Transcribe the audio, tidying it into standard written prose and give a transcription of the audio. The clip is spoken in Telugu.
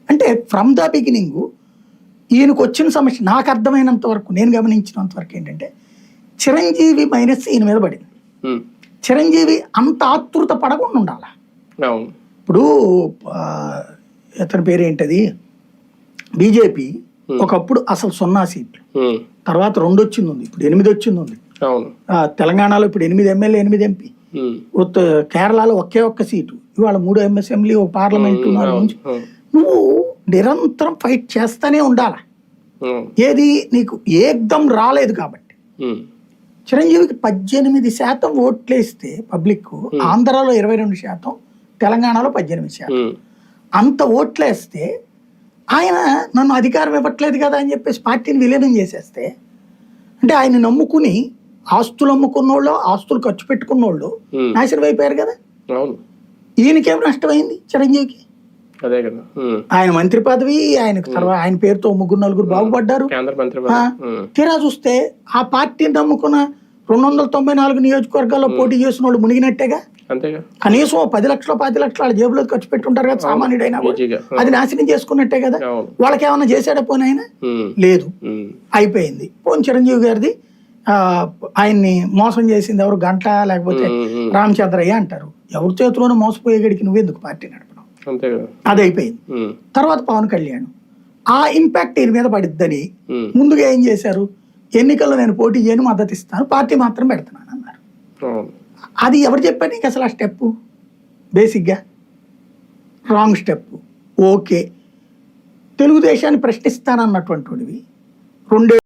అంటే ఫ్రమ్ ద బిగినింగ్ ఈయనకు వచ్చిన సమస్య నాకు అర్థమైనంత వరకు, నేను గమనించినంత వరకు ఏంటంటే చిరంజీవి మైనస్ ఈయన మీద పడింది. చిరంజీవి అంత ఆతృత పడకుండా ఉండాలి. ఇప్పుడు ఇతని పేరు ఏంటది, బీజేపీ ఒకప్పుడు అసలు 0 సీట్లు, తర్వాత 2 వచ్చింది ఉంది, ఇప్పుడు 8 వచ్చింది ఉంది. తెలంగాణలో ఇప్పుడు 8 ఎమ్మెల్యే 8 ఎంపీ, కేరళలో ఒక్క సీటు, ఇవాళ 3 అసెంబ్లీ, ఒక పార్లమెంటు, 4 నుంచి నువ్వు నిరంతరం ఫైట్ చేస్తానే ఉండాలి. ఏది నీకు ఏకదం రాలేదు కాబట్టి. చిరంజీవికి 18% ఓట్లేస్తే పబ్లిక్, ఆంధ్రాలో 22%, తెలంగాణలో 18%. అంత ఓట్లేస్తే ఆయన నన్ను అధికారం ఇవ్వట్లేదు కదా అని చెప్పేసి పార్టీని విలీనం చేసేస్తే, అంటే ఆయన నమ్ముకుని ఆస్తులు అమ్ముకున్నోళ్ళు, ఆస్తులు ఖర్చు పెట్టుకున్నోళ్ళు నాశనం అయిపోయారు కదా. ఈయనకేం నష్టమైంది చిరంజీవికి? అదే కదా, ఆయన మంత్రి పదవి, ఆయనకు తర్వాత ఆయన పేరుతో 3-4 బాగుపడ్డారు. తీరా చూస్తే ఆ పార్టీని నమ్ముకున్న 294 నియోజకవర్గాల్లో పోటీ చేసిన వాళ్ళు మునిగినట్టేగా. కనీసం 10 లక్షలు 10 లక్షలు వాళ్ళ జేబులో ఖర్చు పెట్టుంటారు కదా సామాన్యుడైనా, అది నాశనం చేసుకున్నట్టే కదా. వాళ్ళకి ఏమన్నా చేసాడా పోనీ ఆయన? లేదు, అయిపోయింది. పోనీ చిరంజీవి గారిది ఆయన్ని మోసం చేసింది ఎవరు, గంట లేకపోతే రామచంద్రయ్య అంటారు. ఎవరి చేతిలోనూ మోసపోయే గడికి నువ్వెందుకు పార్టీ నడపడం? అది అయిపోయింది. తర్వాత పవన్ కళ్యాణ్ ఆ ఇంపాక్ట్ ఈయన మీద పడిద్దని ముందుగా ఏం చేశారు, ఎన్నికల్లో నేను పోటీ చేయని మద్దతు ఇస్తాను, పార్టీ మాత్రం పెడుతున్నాను అన్నారు. అది ఎవరు చెప్పారు నీకు అసలు ఆ స్టెప్? బేసిక్గా రాంగ్ స్టెప్. ఓకే, తెలుగుదేశాన్ని ప్రశ్నిస్తానన్నటువంటివి 2